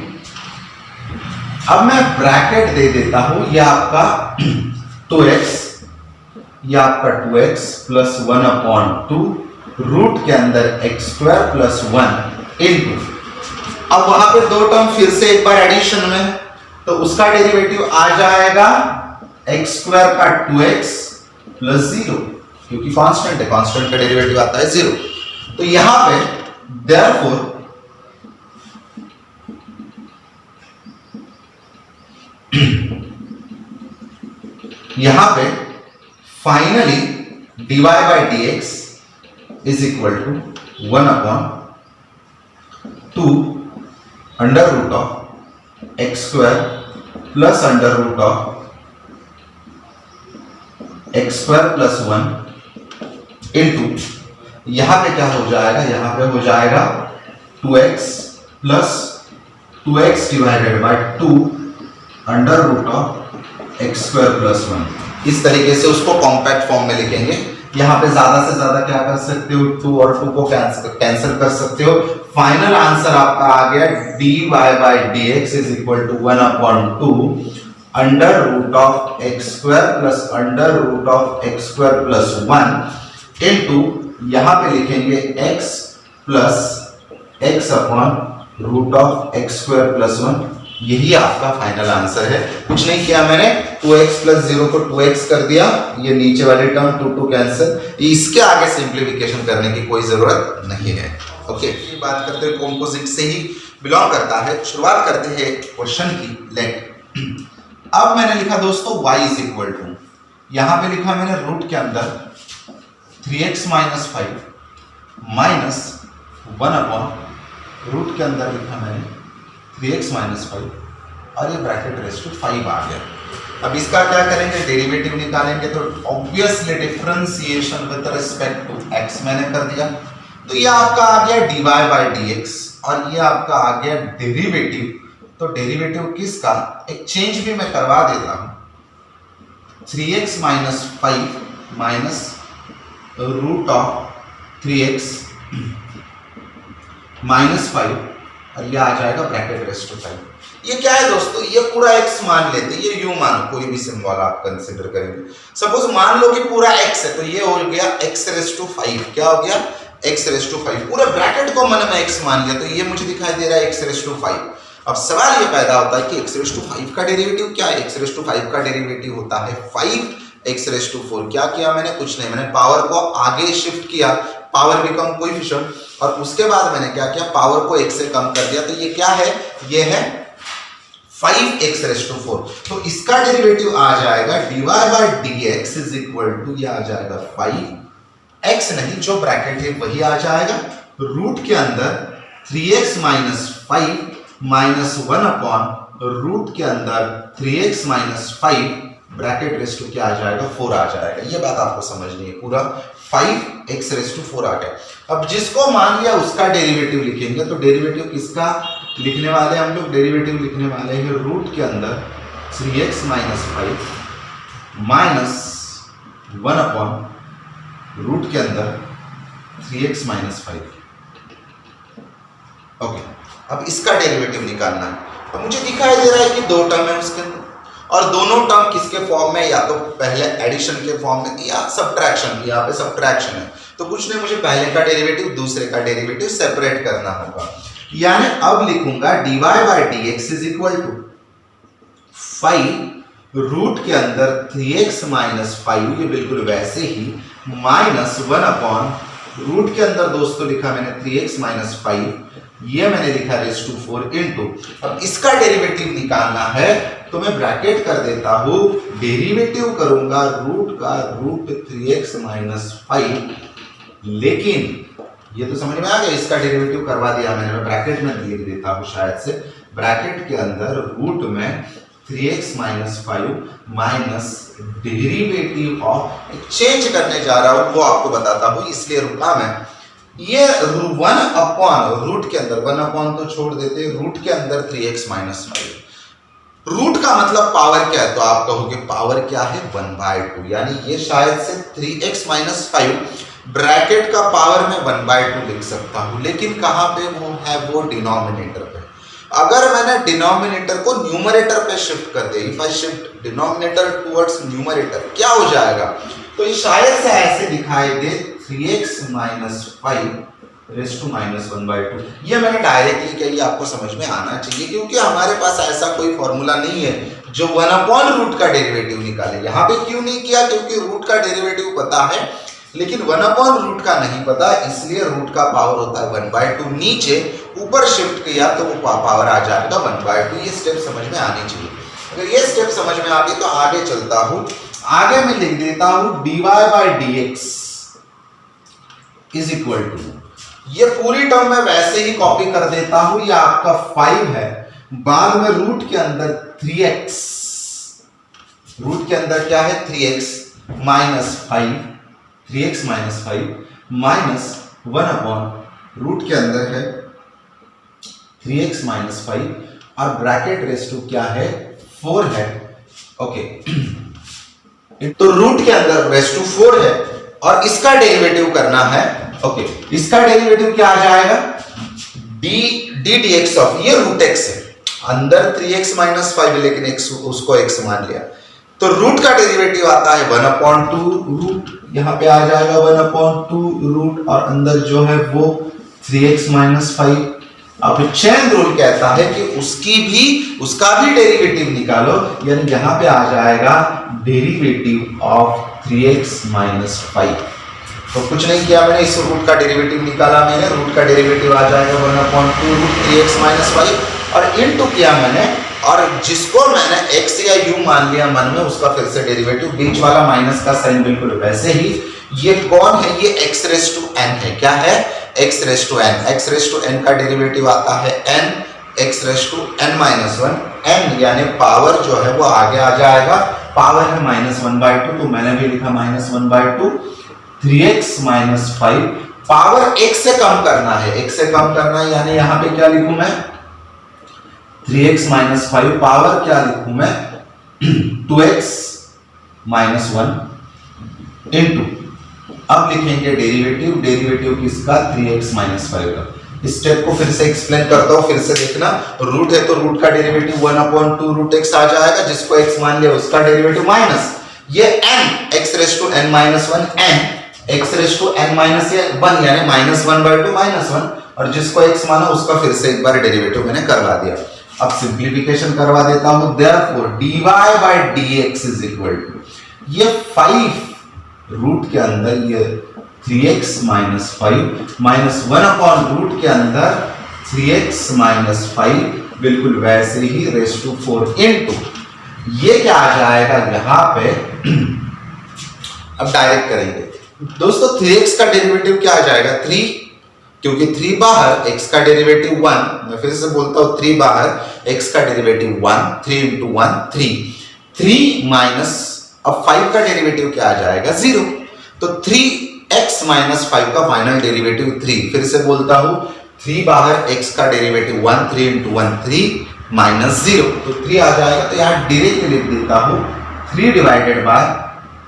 [SPEAKER 2] अब मैं ब्रैकेट दे देता हूं, यह आपका 2x, यह आपका 2x प्लस 1/2 रूट के अंदर एक्स स्क्वायर प्लस 1 इनटू। अब वहां पे दो टर्म फिर से एक बार एडिशन में, तो उसका डेरिवेटिव आ जाएगा एक्स स्क्वायर का 2x प्लस 0, क्योंकि कांस्टेंट है, कांस्टेंट का डेरिवेटिव आता है 0। तो यहां पे देयरफॉर यहां पे finally dy by dx is equal to 1/2 under root of x square plus under root of x square plus 1 into, यहां पे क्या हो जाएगा, यहां पे हो जाएगा 2x plus 2x divided by 2 under root of x square plus 1। इस तरीके से उसको कॉम्पैक्ट फॉर्म में लिखेंगे। यहां पे ज्यादा से ज्यादा क्या कर सकते हो, 2 और 2 को कैंसिल कर सकते हो। फाइनल आंसर आपका आ गया dy by dx is equal to 1/2 under root of x square plus under root of x square plus 1 into, यहां पे लिखेंगे x plus x upon root of x square plus 1। यही आपका फाइनल आंसर है। कुछ नहीं किया मैंने, 2x प्लस 0 को 2x कर दिया, ये नीचे वाली टर्म 2 कैंसिल, इसके आगे सिंप्लीफिकेशन करने की कोई जरूरत नहीं है। ओके, ये बात करते हैं कॉम्पोजिट से ही बिलोंग करता है। शुरुआत करते हैं क्वेश्चन की। लेट अब मैंने लिखा दोस्तों y इज इक्वल टू, यहां पे लिखा मैंने रूट के अंदर 3x माइनस 5 माइनस 1/, रूट के अंदर लिखा मैंने 3x माइनस 5 और ये ब्रैकेट रेस टू 5 आ गया। अब इसका क्या करेंगे, डेरिवेटिव निकालेंगे। तो obviously differentiation with respect to x मैंने कर दिया, तो ये आपका आ गया dy by dx और ये आपका आ गया डेरिवेटिव। तो डेरिवेटिव किसका, एक चेंज भी मैं करवा देता हूं, 3x minus 5 minus root of 3x minus 5 और ये आ जाएगा ब्रैकेट रेस टू 5। ये क्या है दोस्तों, ये पूरा x मान लेते, ये u मानो, कोई भी सिंबल आप कंसीडर करेंगे। सपोज मान लो कि पूरा x है, तो ये हो गया x रेस टू 5। क्या हो गया, x रेस टू 5। पूरे ब्रैकेट को मैंने x मान लिया, तो ये मुझे दिखाई दे रहा है x रेस टू 5। अब सवाल ये पैदा होता है कि x रेस टू 5 का डेरिवेटिव क्या है। x रेस टू 5 का डेरिवेटिव होता है 5x रेस टू 4। क्या किया मैंने, कुछ नहीं, मैंने पावर को आगे शिफ्ट किया, पावर बिकम कोएफिशिएंट, और उसके बाद मैंने क्या किया, पावर को 1 से कम कर दिया। तो ये क्या है, ये है 5x रेस टू 4। तो इसका डेरिवेटिव आ जाएगा dy by dx is equal to, ये आ जाएगा 5x नहीं, जो ब्रैकेट है वही आ जाएगा, रूट के अंदर 3x माइनस 5 माइनस 1/, रूट के अंदर 3x minus 5 bracket raise to क्या आ जाएगा, 4 आ जाएगा। ये बात आपको समझनी है, पूरा 5x रेस टू 4 आ गया। अब जिसको मान लिया उसका डेरिवेटिव लिखेंगे। तो डेरिवेटिव किसका लिखने वाले हम लोग, डेरिवेटिव लिखने वाले हैं रूट के अंदर 3x माइनस 5 माइनस 1/, रूट के अंदर 3x माइनस 5। ओके, अब इसका डेरिवेटिव निकालना है। तो मुझे दिखाई दे रहा है कि दो टर्म है उसके अंदर, और दोनों टर्म किसके फॉर्म में, या तो पहले एडिशन के फॉर्म में या सब्ट्रैक्शन, यहाँ पे सब्ट्रैक्शन है। तो कुछ नहीं, मुझे पहले का डेरिवेटिव दूसरे का डेरिवेटिव सेपरेट करना होगा। यानी अब लिखूंगा dy by dx is equal to 5 root के अंदर 3x माइनस 5, ये बिल्कुल वैसे ही, माइनस 1/, रूट के अंदर दोस्तों लिखा मैंने 3x माइनस 5, ये मैंने लिखा रेस टू 4 इनटू। अब इसका डेरिवेटिव निकालना है, तो मैं ब्रैकेट कर देता हूं, डेरिवेटिव करूंगा रूट का रूट 3x माइनस 5, लेकिन ये तो समझ में आ गया, इसका डेरिवेटिव करवा दिया मैंने, मैं ब्रैकेट में लिख देता हूं शायद से, ब्रैकेट के अंदर रूट में 3x minus 5 minus derivative of, change करने जा रहा हूं वो आपको बताता हूं, इसलिए रुका मैं। ये 1/, रूट के अंदर 1/, तो छोड़ देते, रूट के अंदर 3x माइनस 5। रूट का मतलब पावर क्या है, तो आप कहोगे पावर क्या है, 1/2, यानी ये शायद से 3x माइनस 5 ब्रैकेट का पावर मैं 1/2 लिख सकता हूं, लेकिन कहां पे वो है, वो डिनोमिनेटर पे। अगर मैंने डिनोमिनेटर को न्यूमरेटर पे शिफ्ट कर दिया, if I shift denominator towards numerator, क्या हो जाएगा, तो ये शायद से ऐसे दिखाई दे 3x minus 5 raise to minus 1/2। ये मैंने डायरेक्टली कही, आपको समझ में आना चाहिए, क्योंकि हमारे पास ऐसा कोई फॉर्मूला नहीं है जो 1/रूट का डेरिवेटिव निकाले। यहाँ पे क्यों नहीं किया, क्योंकि रूट का डेरिवेटिव पता है लेकिन 1/रूट का नहीं पता, इसलिए रूट का पावर होता है 1/2, नीचे ऊपर शिफ्ट किया तो वो पावर आ जाएगा 1/2। ये स्टेप समझ में आनी चाहिए। अगर ये स्टेप समझ में आ गई तो आगे चलता हूं, आगे मैं लिख देता हूं dy by dx is equal to, ये पूरी टर्म मैं वैसे ही कॉपी कर देता हूं, ये आपका 5 है, बाद में रूट के अंदर 3x, रूट के अंदर क्या है 3x minus 5, 3x minus 5 minus 1/रूट के अंदर है 3x माइनस 5 और ब्रैकेट रेस टू क्या है 4 है। ओके तो रूट के अंदर रेस टू 4 है और इसका डेरिवेटिव करना है। ओके इसका डेरिवेटिव क्या आ जाएगा, डी dx ऑफ, ये रूट x है, अंदर 3x माइनस 5 लेकिन x उसको x मान लिया, तो रूट का डेरिवेटिव आता है 1/2 रूट, यहां पे आ जाएगा 1/2 रूट और अंदर जो है वो 3x माइनस 5। अब चेन रूल कहता है कि उसका भी डेरिवेटिव निकालो, यानी यहां पे आ जाएगा डेरिवेटिव ऑफ 3x माइनस 5। तो कुछ नहीं किया मैंने, इस रूट का डेरिवेटिव निकाला मैंने, रूट का डेरिवेटिव आ जाएगा 1/2 रूट 3x माइनस 5 और इनटू किया मैंने, और जिसको मैंने x या u मान लिया मन में उसका फिर से डेरिवेटिव, बीच वाला माइनस का साइन बिल्कुल वैसे ही। ये कौन है, ये x रेस टू n है, क्या है x raise to n, x raise to n का डेरिवेटिव आता है n x raise to n minus 1, n यानी पावर जो है वो आगे आ जाएगा, पावर है -1/2 तो मैंने भी लिखा -1/2, 3x माइनस 5, पावर x से कम करना है, x से कम करना है यानी यहां पे क्या लिखूं मैं 3x माइनस 5, पावर क्या लिखूं मैं 2x माइनस 1 इंटू, अब लिखेंगे डेरिवेटिव, डेरिवेटिव किसका 3x माइनस 5 का। इस स्टेप को फिर से एक्सप्लेन करता हूं, फिर से देखना, रूट है तो रूट का डेरिवेटिव 1/2 रूट x आ जाएगा, जिसको x मान लिया उसका डेरिवेटिव माइनस ये n x raise to n minus 1, n x raise to n minus 1 यानी -1/2 -1, और जिसको x माना उसका फिर से एक बार डेरिवेटिव मैंने करवा दिया। अब सिंप्लीफिकेशन करवा देता हूं, therefore dy bye dx is equal to, ये 5 रूट के अंदर ये 3x माइनस 5 माइनस 1/रूट के अंदर 3x माइनस 5 बिल्कुल वैसे ही रेस टू 4 इनटू, ये क्या आ जाएगा यहां पे अब डायरेक्ट करेंगे दोस्तों, 3x का डेरिवेटिव क्या आ जाएगा 3, क्योंकि 3 बाहर x का डेरिवेटिव 1, मैं फिर से बोलता हूं 3 बाहर x का डेरिवेटिव 1, 3 into 1 3 माइनस, अब 5 का डेरिवेटिव क्या आ जाएगा 0, तो 3x माइनस 5 का फाइनल डेरिवेटिव 3, फिर से बोलता हूं 3 बाहर x का डेरिवेटिव 1, 3 into 1 3 माइनस 0, तो 3 आ जाएगा, तो यहां डायरेक्ट लिख देता हूं 3 divided by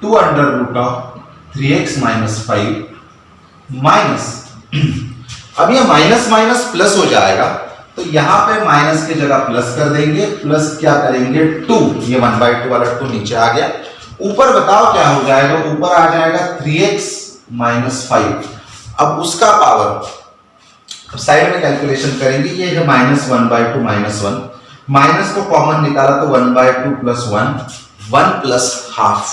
[SPEAKER 2] 2 under root of 3x minus 5 minus, अब ये माइनस माइनस प्लस हो जाएगा, तो यहां पे माइनस की जगह प्लस कर देंगे, प्लस क्या करेंगे 2, ये 1/2 वाला 2 नीचे आ गया, ऊपर बताओ क्या हो जाएगा, ऊपर आ जाएगा 3x माइनस 5, अब उसका पावर, अब साइड में कैलकुलेशन करेंगे, ये है -1/2 -1, माइनस को कॉमन निकाला तो 1/2 plus 1 plus half,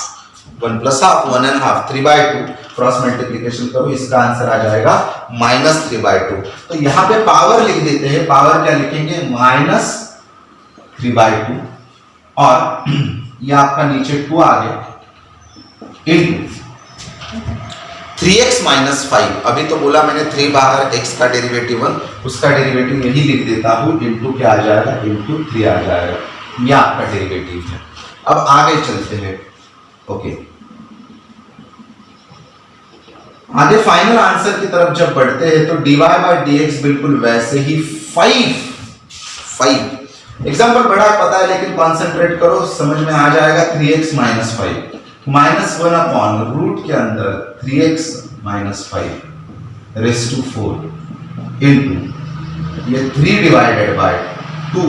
[SPEAKER 2] 1 plus half 1.5, 3/2 cross multiplication करो, इसका आंसर आ जाएगा -3/2। तो यहां पे पावर लिख देते हैं, पावर क्या लिखेंगे -3/2 और ये आपका नीचे 2 आ गया इंटू 3x माइनस 5, अभी तो बोला मैंने 3 बाहर x का डेरिवेटिव 1, उसका डेरिवेटिव यही लिख देता हूं, इंटू क्या आ जाएगा इंटू 3 आ जाएगा, ये आपका डेरिवेटिव है। अब आगे चलते हैं, ओके आगे फाइनल आंसर की तरफ जब बढ़ते हैं तो dy बाय dx बिल्कुल वैसे ही 5 एग्जाम्पल बड़ा पता है लेकिन कॉन्सेंट्रेट करो, समझ में आ जाएगा, 3x माइनस 5 -1/रूट के अंदर 3x minus 5 raise to 4 into ये 3 divided by 2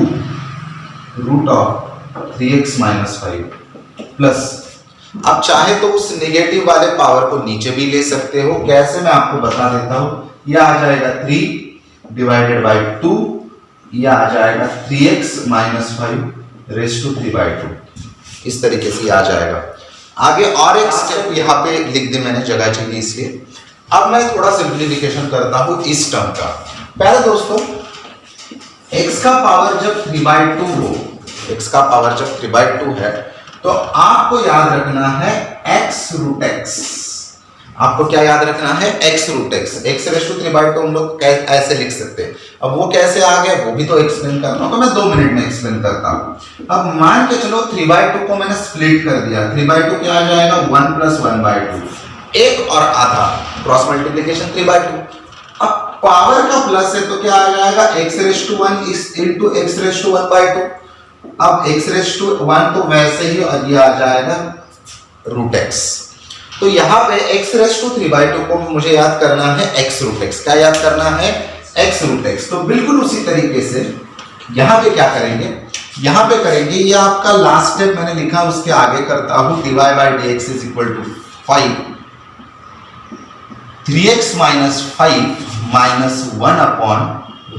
[SPEAKER 2] root of 3x minus 5 plus, आप चाहे तो उस नेगेटिव वाले पावर को नीचे भी ले सकते हो। कैसे, मैं आपको बता देता हूं। यह आ जाएगा 3 डिवाइडेड बाय 2, यह आ जाएगा 3x माइनस 5 रेस टू 3/2। इस तरीके से आ जाएगा। आगे और एक स्टेप यहाँ पे लिख दी मैंने, जगह चाहिए इसलिए। अब मैं थोड़ा सिंप्लीफिकेशन करता हूं इस टर्म का। पहले दोस्तों, x का पावर जब 3/2 हो, x का पावर जब 3/2 है, तो आपको याद रखना है x रूट x। आपको क्या याद रखना है? x root x। x raise to 3/2 हम लोग ऐसे लिख सकते हैं। अब वो कैसे आ गया वो भी तो एक्सप्लेन करना होगा, मैं 2 मिनट में एक्सप्लेन करता हूं। अब मान के चलो 3/2 को मैंने स्प्लिट कर दिया। 3/2 क्या आ जाएगा? 1 + 1/2, 1 और आधा, क्रॉस मल्टीप्लिकेशन 3/2। अब पावर का प्लस है तो क्या आ जाएगा? x raise to 1 into x raise to 1/2। अब x रेस टू 1 तो वैसे ही, और ये आ जाएगा रूट x। तो यहां पे x रेस टू 3/2 को मुझे याद करना है x रूट x। क्या याद करना है? x root x। तो बिल्कुल उसी तरीके से यहां पे क्या करेंगे? यहां पे करेंगे, ये आपका लास्ट स्टेप मैंने लिखा, उसके आगे करता हूं। dy by dx is equal to 5 3x minus 5 minus 1 upon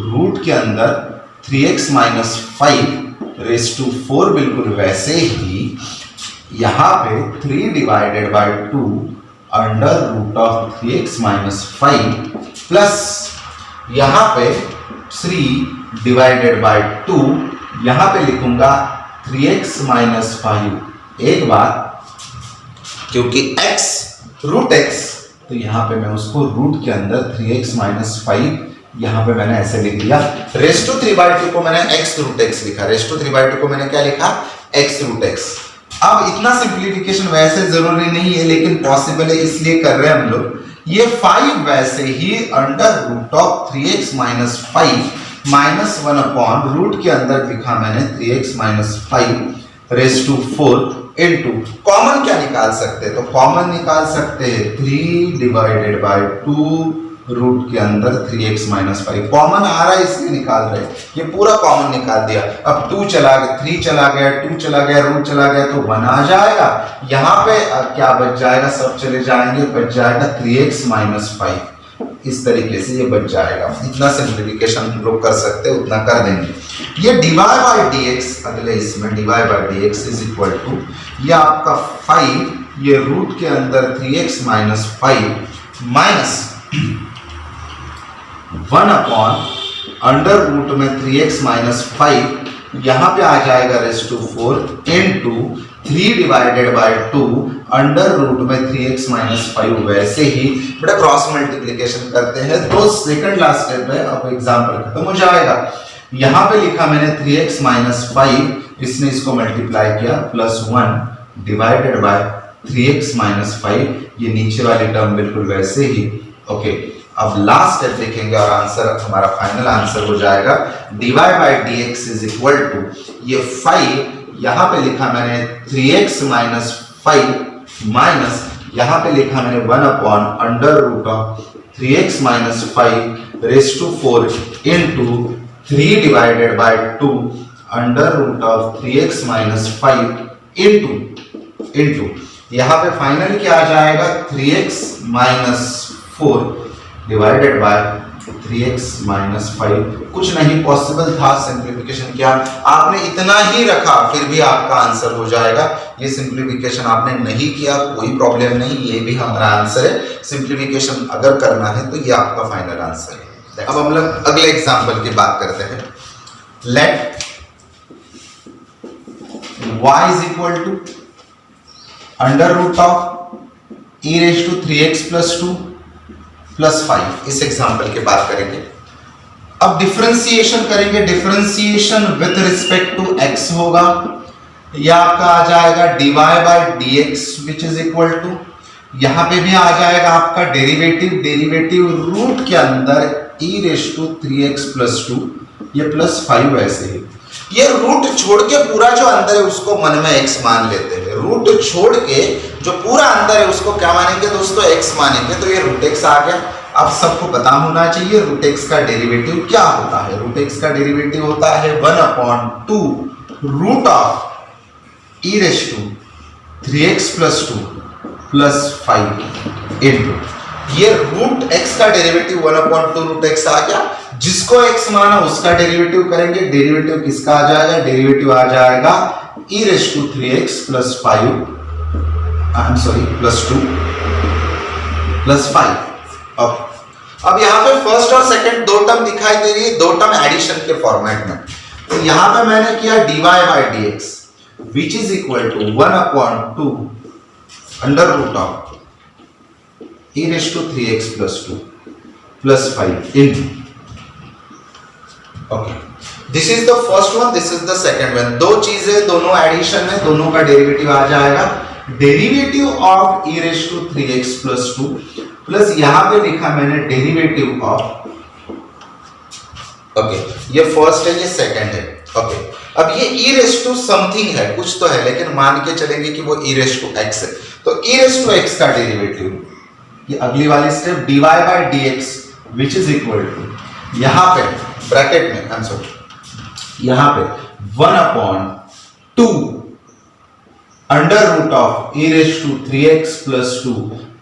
[SPEAKER 2] root के अंदर 3x माइनस 5 रेस टू 4। बिल्कुल वैसे ही यहां पे 3 divided by 2 under root of 3x minus 5 plus यहां पे 3 डिवाइडेड बाय 2, यहां पे लिखूंगा 3x माइनस 5। एक बात, क्योंकि x रूट x, तो यहां पे मैं उसको रूट के अंदर 3x माइनस 5 यहां पे मैंने ऐसे लिख दिया। रेस टू 3/2 को मैंने x रूट x लिखा। रेस टू 3/2 को मैंने क्या लिखा? x root x। अब इतना सिंप्लीफिकेशन वैसे जरूरी नहीं है, लेकिन पॉसिबल है इसलिए कर रहे हैं हम लोग। ये 5 वैसे ही under root of 3x minus 5 minus 1 upon root के अंदर लिखा मैंने 3x minus 5 raise to 4 into common क्या निकाल सकते हैं? तो कॉमन निकाल सकते हैं 3 डिवाइडेड बाय 2 रूट के अंदर 3x माइनस 5। कॉमन आ रहा है इसलिए निकाल रहे हैं। ये पूरा कॉमन निकाल दिया। अब 2 चला गया, 3 चला गया, 2 चला गया, रूट चला गया, तो 1 आ जाएगा। यहाँ पे क्या बच जाएगा? सब चले जाएंगे, बच जाएगा 3x माइनस 5। इस तरीके से ये बच जाएगा। इतना सिंप्लीफिकेशन हम लोग कर सकते हैं, उतना कर देंगे। ये dy by dx, अगले इसमें dy by dx is equal to, ये आपका 5, ये रूट के अंदर 3x minus 5 minus 1 upon under root में 3x माइनस 5, यहां पे आ जाएगा raise to 4 into 3 divided by 2 under root में 3x माइनस 5। वैसे ही बेटा क्रॉस मल्टीप्लिकेशन करते हैं तो सेकंड लास्ट स्टेप है। अब एग्जांपल खत्म हो जाएगा। यहां पे लिखा मैंने 3x माइनस 5, इसने इसको मल्टीप्लाई किया, plus 1 divided by 3x minus 5। ये नीचे वाली टर्म बिल्कुल वैसे ही। ओके, अब लास्ट स्टेप देखेंगे और आंसर हमारा फाइनल आंसर हो जाएगा dy by dx is equal to, ये 5 यहां पे लिखा मैंने 3x माइनस 5 माइनस यहां पे लिखा मैंने 1 upon under root of 3x minus 5 raise to 4 into 3 divided by 2 under root of 3x minus 5 into यहां पे फाइनल क्या आ जाएगा? 3x minus 4 divided by 3x minus 5। कुछ नहीं, पॉसिबल था सिंप्लीफिकेशन किया, आपने इतना ही रखा फिर भी आपका आंसर हो जाएगा। ये सिंप्लीफिकेशन आपने नहीं किया कोई प्रॉब्लम नहीं, ये भी हमारा आंसर है। सिंप्लीफिकेशन अगर करना है तो ये आपका फाइनल आंसर है। अब हम लोग अगले एग्जांपल की बात करते हैं। Let y is equal to under root of e raise to 3x plus 2 plus 5। इस एग्जाम्पल की बात करेंगे। अब डिफरेंशिएशन करेंगे। Differentiation with respect to x होगा, यह आपका आ जाएगा dy by dx which is equal to, यहां पे भी आ जाएगा आपका डेरिवेटिव रूट के अंदर e raise to 3x plus 2, ये प्लस 5 वैसे ही। ये रूट छोड़ के पूरा जो अंदर है उसको मन में x मान लेते हैं। रूट छोड़ के जो पूरा अंदर है उसको क्या मानेंगे दोस्तों, x मानेंगे। तो ये रूट x आ गया। अब सबको पता होना चाहिए रूट x का डेरिवेटिव क्या होता है। रूट x का डेरिवेटिव होता है 1/2 root of e raise to 3x + 2 + 5 into ये रूट x का डेरिवेटिव 1/2 रूट x आ गया। जिसको x माना उसका डेरिवेटिव करेंगे। डेरिवेटिव किसका आ जाएगा, डेरिवेटिव आ जाएगा e रेज़ टू 3x + 5 +2 + 5। अब यहां पे फर्स्ट और सेकंड दो टर्म दिखाई दे रही है, दो टर्म एडिशन के फॉर्मेट में। तो यहां पे मैंने किया dy/dx which is equal to 1/2 under root of e raise to 3x + 2 + 5 इन। Okay, this is the first one, this is the second one. दो चीजें दोनों एडिशन में, दोनों का डेरिवेटिव आ जाएगा। Derivative of e raise to 3x + 2 plus यहां पे लिखा मैंने डेरिवेटिव ऑफ, ओके ये फर्स्ट है ये सेकंड है। ओके, अब ये e रेज़ टू समथिंग है, कुछ तो है, लेकिन मान के चलेंगे कि वो e रेज़ टू x है। तो e रेज़ टू x का डेरिवेटिव, ये अगली वाली step dy/dx which is equal to यहां पे ब्रैकेट में आंसर यहां पे 1/2 under root of e raise to 3x + 2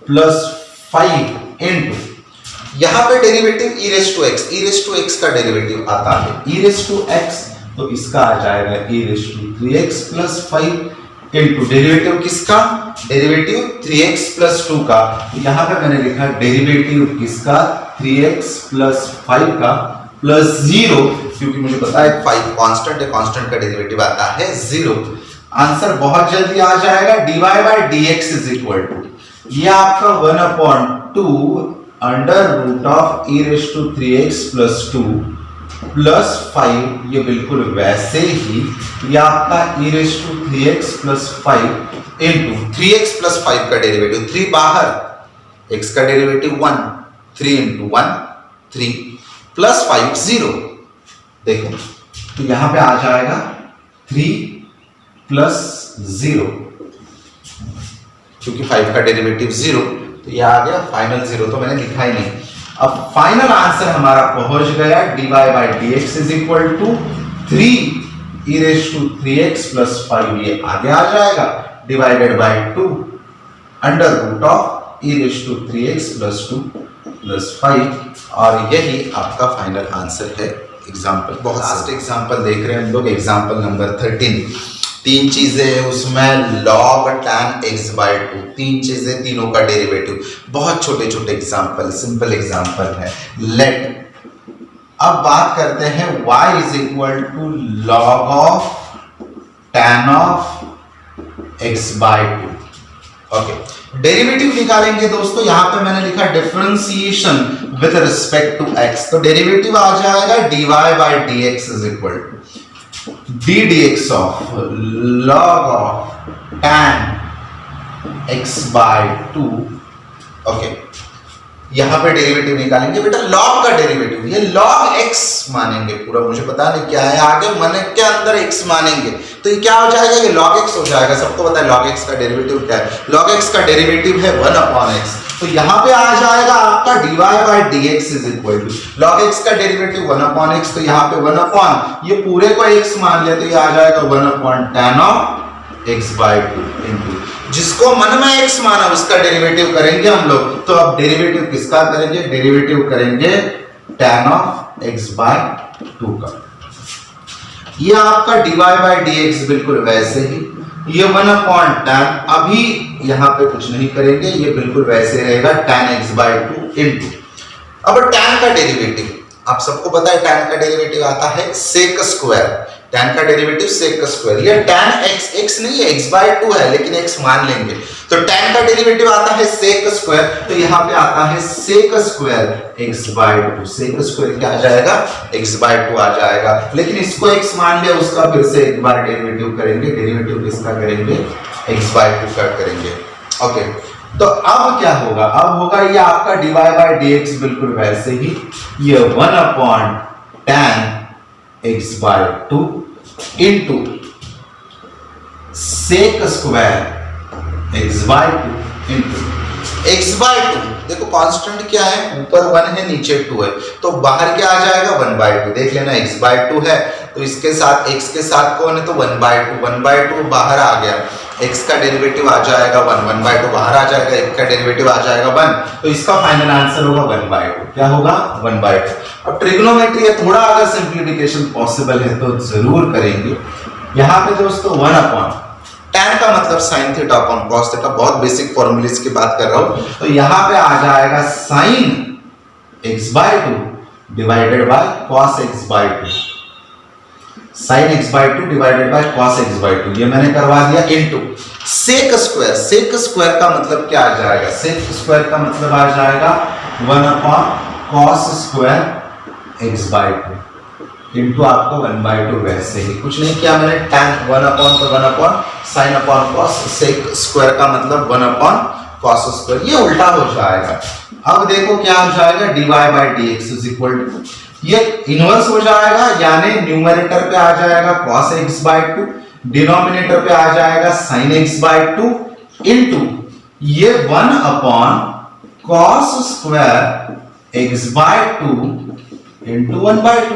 [SPEAKER 2] + 5 into यहां पे derivative e raise to x का डेरिवेटिव आता है e रेज़ टू x, तो इसका आ जाएगा e raise to 3x + 5 into derivative किसका, डेरिवेटिव 3x + 2 का। यहां पे मैंने लिखा डेरिवेटिव किसका, 3x + 5 का प्लस 0, क्योंकि मुझे पता है 5 कांस्टेंट है, कांस्टेंट का डेरिवेटिव आता है 0। आंसर बहुत जल्दी आ जाएगा। dy/dx इज इक्वल टू ये आपका 1/2 under root of e raise to 3x + 2 + 5, ये बिल्कुल वैसे ही ये आपका e raise to 3x + 5 into 3x + 5 का डेरिवेटिव, 3 बाहर, x का डेरिवेटिव 1, 3 × 1 3 + 5 0। देखो तो यहां पे आ जाएगा 3 + 0, क्योंकि 5 का डेरिवेटिव 0, तो ये आ गया फाइनल 0, तो मैंने लिखा ही नहीं। अब फाइनल आंसर हमारा पहुंच गया dy/dx is equal to 3 e raise to 3x + 5, ये आगे आ जाएगा divided by 2 under root of e raise to 3x + 2 + 5, और यही आपका फाइनल आंसर है। एग्जाम्पल, बहुत लास्ट एग्जाम्पल देख रहे हैं हम लोग, एग्जाम्पल नंबर 13। तीन चीजें उसमें log tan x/2, तीन चीजें, तीनों का डेरिवेटिव, बहुत छोटे छोटे एग्जाम्पल, सिंपल एग्जाम्पल है। लेट अब बात करते हैं y is equal to log of tan of x/2। Okay, derivative निकालेंगे दोस्तों। यहां पे मैंने लिखा differentiation with respect to x, तो डेरिवेटिव आ जाएगा dy/dx is equal to d dx of log of tan x/2। Okay, यहां पे डेरिवेटिव निकालेंगे बेटा, log का डेरिवेटिव, ये log x मानेंगे पूरा, मुझे पता नहीं क्या है आगे, मन के अंदर x मानेंगे, तो ये क्या हो जाएगा, ये log x हो जाएगा। सबको पता है log x का डेरिवेटिव क्या है, log x का डेरिवेटिव है 1/x, तो यहां पे आ जाएगा आपका dy/dx is equal to log x का डेरिवेटिव 1/x, तो यहां पे 1/, ये पूरे को x मान लिया, तो ये आ जाएगा 1/tan ऑफ x/2 इनटू जिसको मन में x माना उसका डेरिवेटिव करेंगे हम लोग। तो अब डेरिवेटिव किसका करेंगे, डेरिवेटिव करेंगे tan ऑफ x/2 का। ये आपका dy/dx बिल्कुल वैसे ही, ये 1/tan, अभी यहां पे कुछ नहीं करेंगे, ये बिल्कुल वैसे रहेगा tan x/2 इनटू, अब tan का डेरिवेटिव, आप सबको पता है tan का डेरिवेटिव आता है sec स्क्वायर, tan का डेरिवेटिव sec स्क्वायर, ये tan x नहीं है, x/2 है, लेकिन x मान लेंगे, तो tan का डेरिवेटिव आता है sec स्क्वायर, तो यहां पे आता है sec square x/2, sec square क्या आ जाएगा, x/2 आ जाएगा, लेकिन इसको x मान लिया, उसका फिर से एक बार डेरिवेटिव करेंगे, डेरिवेटिव किसका करेंगे, x/2 का करेंगे। ओके, तो अब क्या होगा, अब होगा ये आपका dy/dx बिल्कुल वैसे ही, ये 1/tan x/2 into sec square x by two into x by two. देखो कांस्टेंट क्या है, ऊपर 1 है नीचे 2 है, तो बाहर क्या आ जाएगा 1/2। देख लेना x/2 है तो इसके साथ x के साथ कौन है तो 1/2, 1/2 बाहर आ गया, x का डेरिवेटिव आ जाएगा 1, 1/2 बाहर आ जाएगा, x का डेरिवेटिव आ जाएगा 1, तो इसका फाइनल आंसर होगा 1/2। क्या होगा 1/2। अब ट्रिग्नोमेट्री है, थोड़ा अगर सिंप्लीफिकेशन पॉसिबल है तो जरूर करेंगे। यहाँ पे दोस्तों 1 tan का मतलब sin theta upon cos theta, बहुत बेसिक फॉर्मूलेस की बात कर रहा हूं, तो यहां पे आ जाएगा sin x/2 divided by cos x/2, sin x/2 divided by cos x/2, ये मैंने करवा दिया into sec square. sec square का मतलब क्या आ जाएगा, sec स्क्वायर का मतलब आ जाएगा 1/cos स्क्वायर x/2 इनटू आपको 1/2। वैसे ही कुछ नहीं किया मैंने, tan 1/1 sin upon cos, sec square का मतलब 1/cos स्क्वायर, ये उल्टा हो जाएगा। अब देखो क्या हो जाएगा dy by dx is equal to, ये इनवर्स हो जाएगा, यानी न्यूमरेटर पे आ जाएगा cos x/2, डिनोमिनेटर पे आ जाएगा sin x/2 इनटू ये 1/cos स्क्वायर x/2 इनटू 1/2,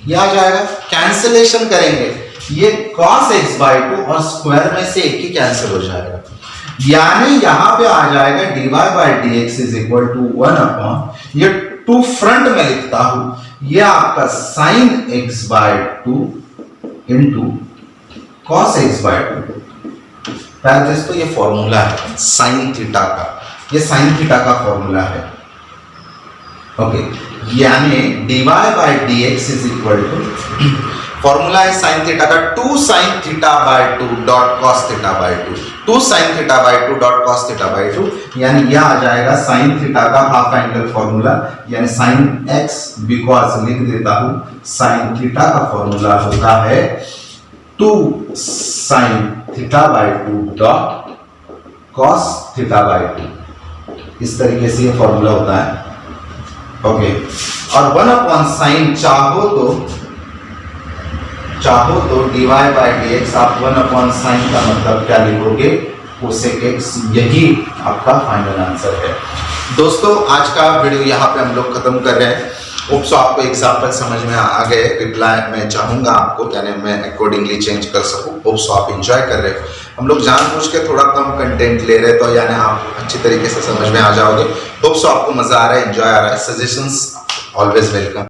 [SPEAKER 2] ये आ जाएगा। कैंसिलेशन करेंगे, ये cos x/2 और स्क्वायर में से एक ही कैंसिल हो जाएगा, यानी यहां पे आ जाएगा dy by dx is equal to 1/, ये 2 फ्रंट में लिखता हूं, ये आपका sin x/2 into cos x/2। पहले दोस्तों ये फॉर्मूला है sin थीटा का, ये sin थीटा का फॉर्मूला है, ओके। यानी dy by dx is equal to, formula है sin थीटा का 2 sin theta by 2 dot cos theta by 2, 2 sin theta by 2 dot cos theta by 2, यानी यह आ जाएगा sin थीटा का हाफ एंगल फॉर्मूला, यानी sin x, बिकॉज लिख देता हूं sin थीटा का फॉर्मूला होता है 2 sin theta by 2 dot cos theta by 2। इस तरीके से ये फॉर्मूला होता है, ओके। और 1/sin चाहो तो dy by dx, आप 1/sin का मतलब क्या लिखोगे cosec x, यही आपका फाइनल आंसर है। दोस्तों आज का वीडियो यहाँ पे हम लोग खत्म कर रहे हैं। होप्स आपको एग्जाम्पल समझ में आ गए, रिप्लाई मैं चाहूंगा आपको, यानी मैं अकॉर्डिंगली चेंज कर सकूं। होप्स आप एंजॉय कर रहे हो, हम लोग जानबूझ के थोड़ा कम कंटेंट ले रहे, तो यानी आप अच्छी तरीके से समझ में आ जाओगे। होप्स आपको मजा आ रहा है, एंजॉय आ रहा है। Suggestions always welcome.